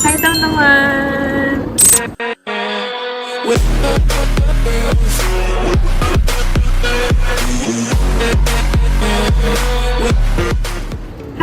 Hai teman-teman.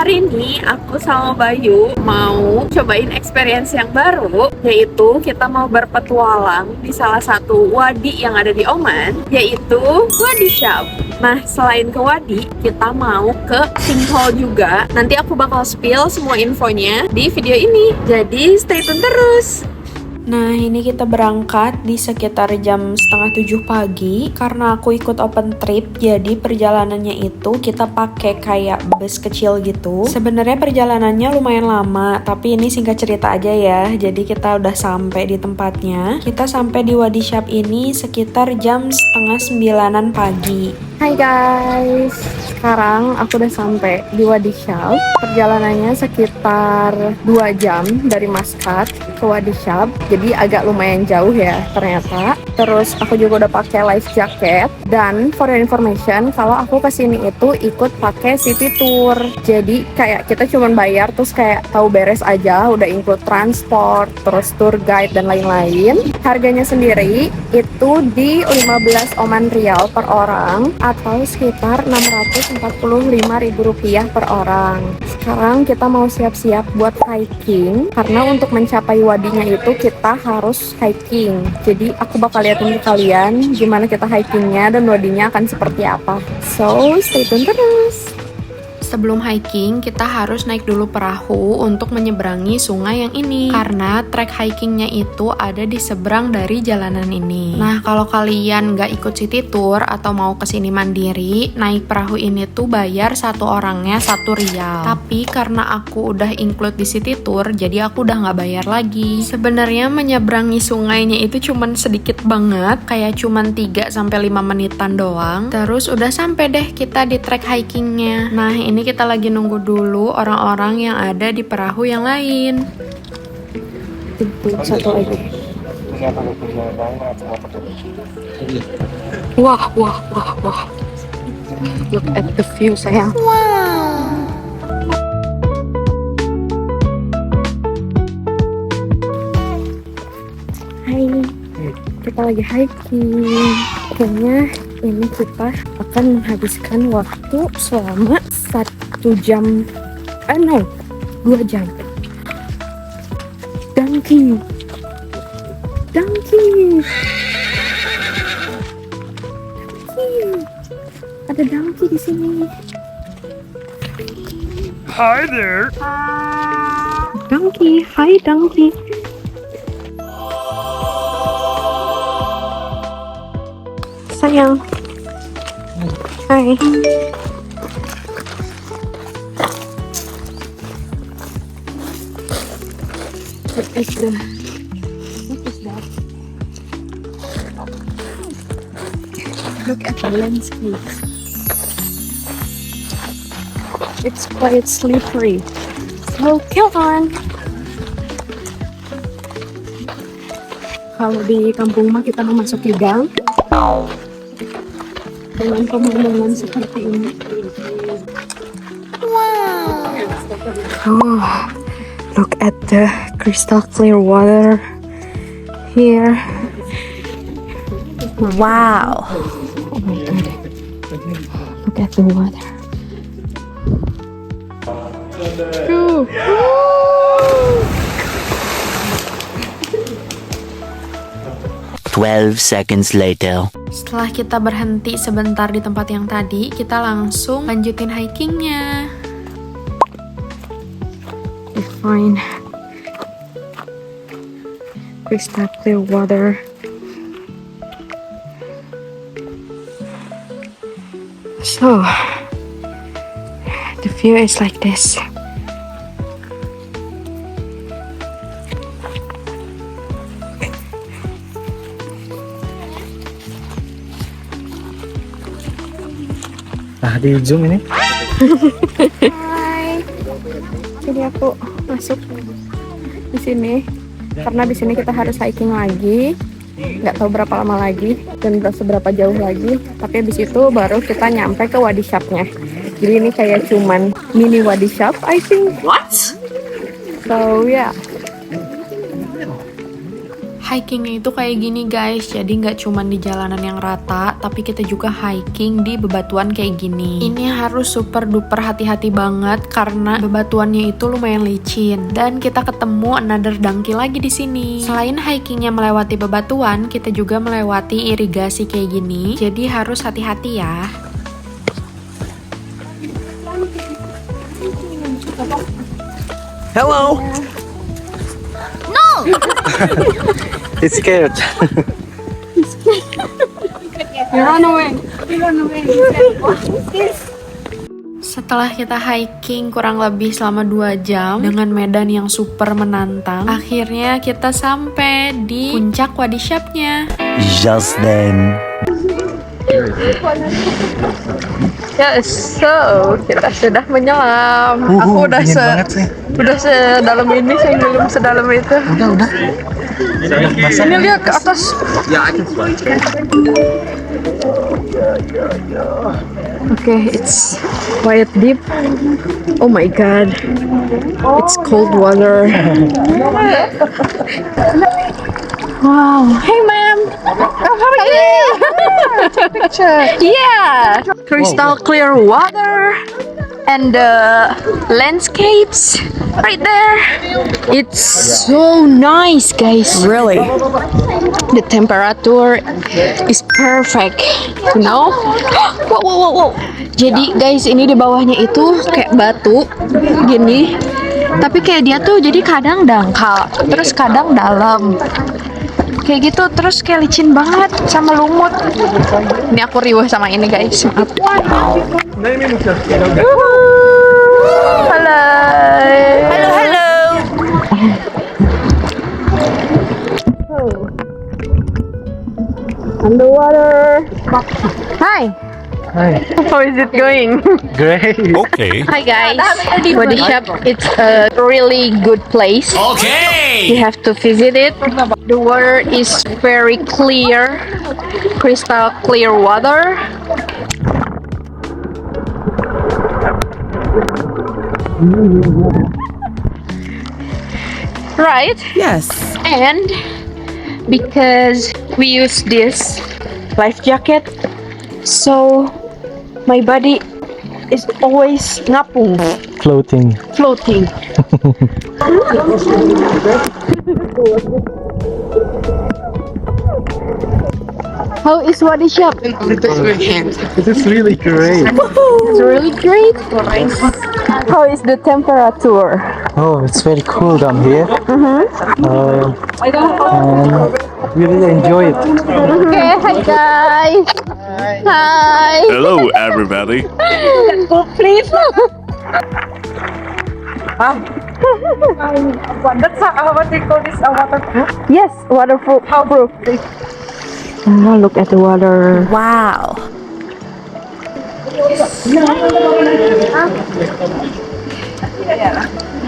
Hari ini aku sama Bayu mau cobain experience yang baru, yaitu kita mau berpetualang di salah satu wadi yang ada di Oman, yaitu Wadi Shab. Nah, selain ke wadi, kita mau ke sinkhole juga. Nanti aku bakal spill semua infonya di video ini, jadi stay tune terus. Nah, ini kita berangkat di sekitar jam setengah 7 pagi. Karena aku ikut open trip, jadi perjalanannya itu kita pakai kayak bus kecil gitu. Sebenarnya perjalanannya lumayan lama, tapi ini singkat cerita aja ya. Jadi kita udah sampai di tempatnya. Kita sampai di Wadi Shab ini sekitar jam setengah 9-an pagi. Hai guys, sekarang aku udah sampai di Wadi Shab. Perjalanannya sekitar 2 jam dari Maskat ke Wadi Shab. Jadi agak lumayan jauh ya ternyata. Terus aku juga udah pakai life jacket. Dan for your information, kalau aku kesini itu ikut pakai city tour. Jadi kayak kita cuman bayar terus kayak tahu beres aja, udah include transport, terus tour guide dan lain-lain. Harganya sendiri itu di 15 Oman Rial per orang atau sekitar Rp645.000 per orang. Sekarang kita mau siap-siap buat hiking karena untuk mencapai wadinya itu kita harus hiking. Jadi aku bakal liatin ke kalian gimana kita hikingnya dan wadinya akan seperti apa. So stay tune terus. Sebelum hiking, kita harus naik dulu perahu untuk menyeberangi sungai yang ini. Karena trek hikingnya itu ada di seberang dari jalanan ini. Nah, kalau kalian nggak ikut city tour atau mau kesini mandiri, naik perahu ini tuh bayar satu orangnya Rp1. Tapi karena aku udah include di city tour, jadi aku udah nggak bayar lagi. Sebenarnya menyeberangi sungainya itu cuman sedikit banget, kayak cuman 3-5 menitan doang. Terus udah sampai deh kita di trek hikingnya. Nah, ini kita lagi nunggu dulu orang-orang yang ada di perahu yang lain. Satu lagi. Wah. Look at the view, sayang. Wow. Hai, kita lagi hiking. Kayaknya ini kita akan menghabiskan waktu selama 2 jam. Donkey. Ada donkey di sini. Hi there. Donkey, hi donkey. Sayang. Hai. What is that? Look at the landscape. It's quite slippery. So kill on. Kalau di kampung mah kita memasuki gang dengan pemandangan seperti ini. Wow. Oh, look at the crystal clear water here. Wow. Oh my god. Look at the water. Woo. 12 seconds later. Setelah kita berhenti sebentar di tempat yang tadi, kita langsung lanjutin hikingnya. Define crystal clear water. So, the view is like this. Nah, di zoom ini. Hai. Jadi aku masuk di sini karena di sini kita harus hiking lagi. Nggak tahu berapa lama lagi dan seberapa jauh lagi. Tapi habis itu baru kita nyampe ke Wadi Shabnya. Jadi ini kayak cuman mini Wadi Shab, I think. What? So yeah. Hikingnya itu kayak gini guys, jadi nggak cuman di jalanan yang rata, tapi kita juga hiking di bebatuan kayak gini. Ini harus super duper hati-hati banget karena bebatuannya itu lumayan licin. Dan kita ketemu another donkey lagi di sini. Selain hikingnya melewati bebatuan, kita juga melewati irigasi kayak gini, jadi harus hati-hati ya. Hello. It's scared. Setelah kita hiking kurang lebih selama 2 jam dengan medan yang super menantang, akhirnya kita sampai di puncak Wadi Syabnya. Just then. Ya, so kita sudah menyelam. Aku udah sedalam ini, saya belum sedalam itu. Udah. Ini lihat ke atas. Okay, it's quite deep. Oh my god, it's cold water. Wow. Hey ma'am, how are you? Yeah, crystal clear water and the landscapes right there. It's so nice, guys. Really, the temperature is perfect. You know? Wow. Jadi guys, ini di bawahnya itu kayak batu gini, tapi kayak dia tuh jadi kadang dangkal, terus kadang dalam. Kayak gitu, terus kayak licin banget sama lumut. Ini aku riuh sama ini guys. Maaf. Halo. Underwater. Hi. How is it going? Great. Okay. Hi guys. Wadi Syab, it's a really good place. Okay. You have to visit it. The water is very clear, crystal clear water. Right? Yes. And because we use this life jacket, so my body is always ngapung, Floating. floating. How is Wadi Syab? This is really great. It's really great. How is the temperature? Oh, it's very cool down here. And we really enjoy it. Okay, hi guys. Hi. Hello, everybody. Please. That's what they call this a waterproof. Yes, waterproof. How proof? Oh, look at the water. Wow.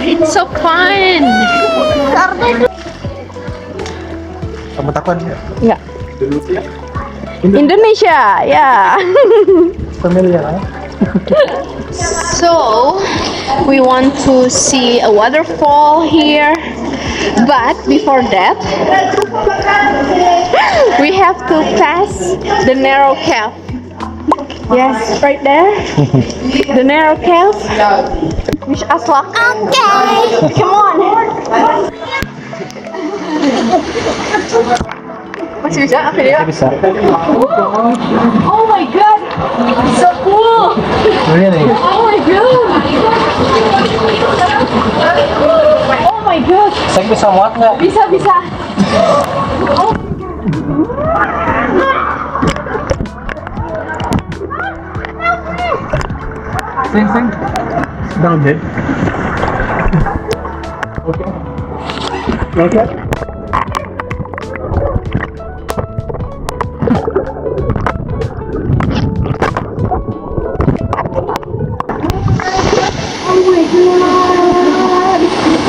It's so fun. Kamu takut? Yeah. Indonesia, yeah. Familiar, huh? So, we want to see a waterfall here, but before that, we have to pass the narrow cave. Yes, right there. The narrow cave. Wish us luck. Okay. Come on. Masih bisa video? Bisa. Oh my god, so cool. Really? Oh my god. Oh my god. Saya bisa muat nggak? Bisa. Sing. Down here. Okay.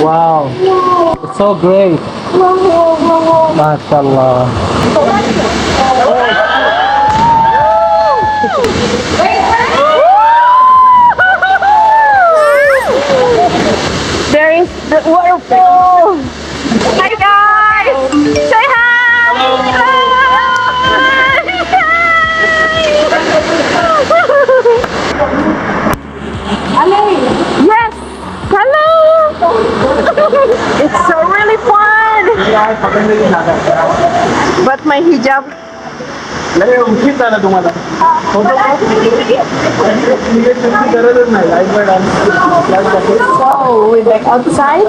Wow. It's so great. Mashallah. There is the waterfall. Hi guys. It's so really fun. But my hijab. So we back outside,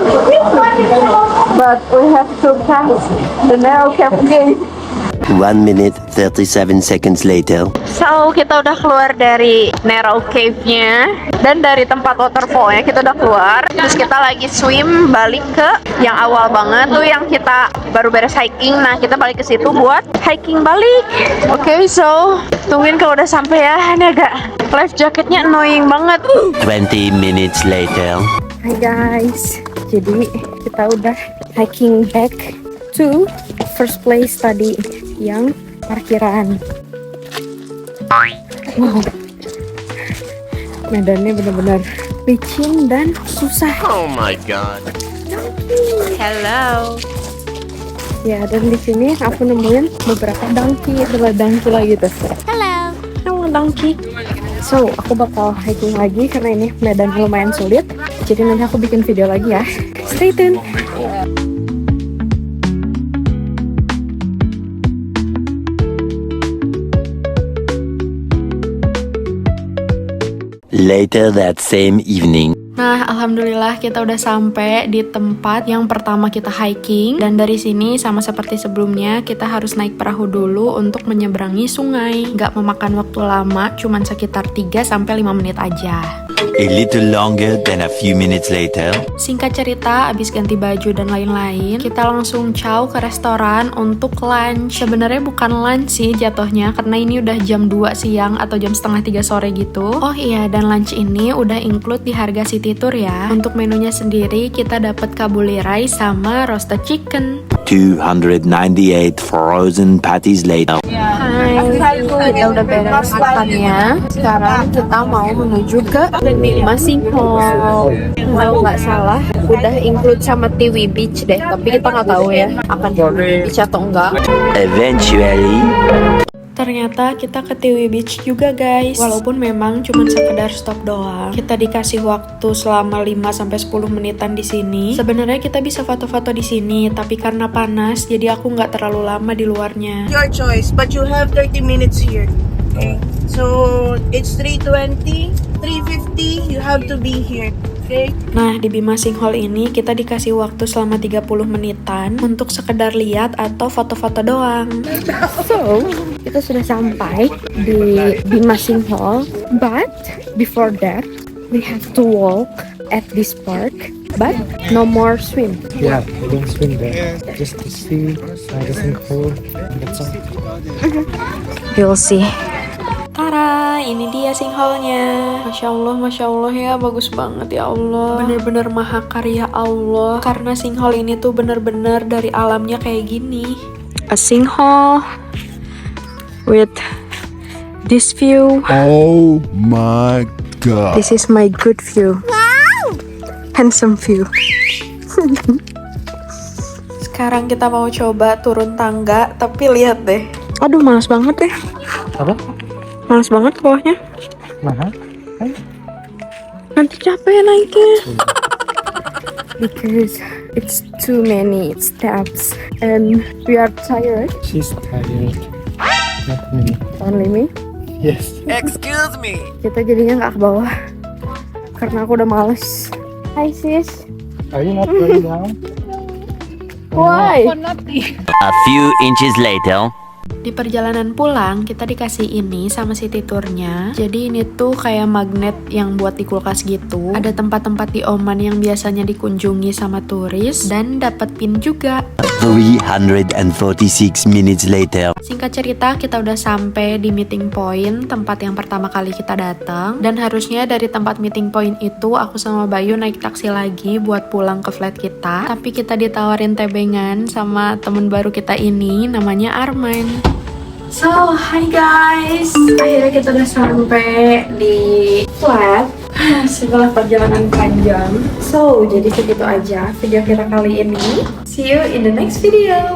but we have to pass the narrow cave gate. 1 minute 37 seconds later. So kita udah keluar dari narrow cave-nya dan dari tempat waterfall-nya kita udah keluar. Terus kita lagi swim balik ke yang awal banget tuh yang kita baru beres hiking. Nah kita balik ke situ buat hiking balik. Oke, so tungguin kalau udah sampai ya. Ini agak life jacketnya annoying banget. 20 minutes later. Hai guys, jadi kita udah hiking back to first place tadi yang parkiran. Wow, medannya benar-benar licin dan susah. Oh my god. Hello. Ya, dan di sini aku nemuin beberapa donkey, adalah donkey lagi tuh. Halo donkey. So, aku bakal hiking lagi karena ini medan lumayan sulit. Jadi nanti aku bikin video lagi ya. Stay tune. Later that same evening. Nah, alhamdulillah kita udah sampai di tempat yang pertama kita hiking. Dan dari sini sama seperti sebelumnya, kita harus naik perahu dulu untuk menyeberangi sungai. Nggak memakan waktu lama, cuman sekitar 3-5 menit aja. A little longer than a few minutes later. Singkat cerita, abis ganti baju dan lain-lain, kita langsung caw ke restoran untuk lunch. Sebenarnya bukan lunch sih jatuhnya, karena ini udah jam 2 siang atau jam setengah 3 sore gitu. Oh iya, dan lunch ini udah include di harga city tour ya. Untuk menunya sendiri, kita dapat kabuli rice sama roasted chicken. 298 frozen patties later. Hai, kita udah beres makannya. Sekarang kita mau menuju ke Masing Hall. Kalau nggak salah, udah include sama Tiwi Beach deh. Tapi kita nggak tahu ya akan beach atau enggak. Eventually. Ternyata kita ke Tiwi Beach juga guys. Walaupun memang cuma sekedar stop doang. Kita dikasih waktu selama 5-10 menitan di sini. Sebenarnya kita bisa foto-foto di sini, tapi karena panas jadi aku nggak terlalu lama di luarnya. Your choice, but you have 30 minutes here. Okay. So it's 3:20, 3:50, you have to be here. Okay. Nah, di Bima Sing Hall ini kita dikasih waktu selama 30 menitan untuk sekedar lihat atau foto-foto doang. So, kita sudah sampai di Bima Sing Hall, but before that, we have to walk at this park, but no more swim. Yeah, we don't swim there. Just to see the sinkhole. That's all. You'll see. Tara, ini dia sinkhole-nya. Masya Allah ya, bagus banget ya Allah. Bener-bener mahakarya Allah. Karena sinkhole ini tuh bener-bener dari alamnya kayak gini. A sinkhole with this view. Oh my god. This is my good view. Wow! Handsome view. Sekarang kita mau coba turun tangga, tapi lihat deh. Aduh, malas banget deh. Apa? Malas banget ke bawahnya. Mana? Nanti capek naiknya. Because it's too many steps and we are tired. She's tired. Not me. Only me. Yes. Excuse me. Kita jadinya nggak ke bawah karena aku udah males. Hi sis. Are you not going down? Why? A few inches later. Di perjalanan pulang, kita dikasih ini sama city tournya. Jadi ini tuh kayak magnet yang buat di kulkas gitu. Ada tempat-tempat di Oman yang biasanya dikunjungi sama turis dan dapat pin juga. 346 minutes later. Singkat cerita, kita udah sampai di meeting point, tempat yang pertama kali kita datang. Dan harusnya dari tempat meeting point itu, aku sama Bayu naik taksi lagi buat pulang ke flat kita. Tapi kita ditawarin tebengan sama temen baru kita ini, namanya Arman. So, hi guys. Akhirnya kita udah sampai di flat setelah perjalanan panjang. So, jadi segitu aja video kita kali ini. See you in the next video.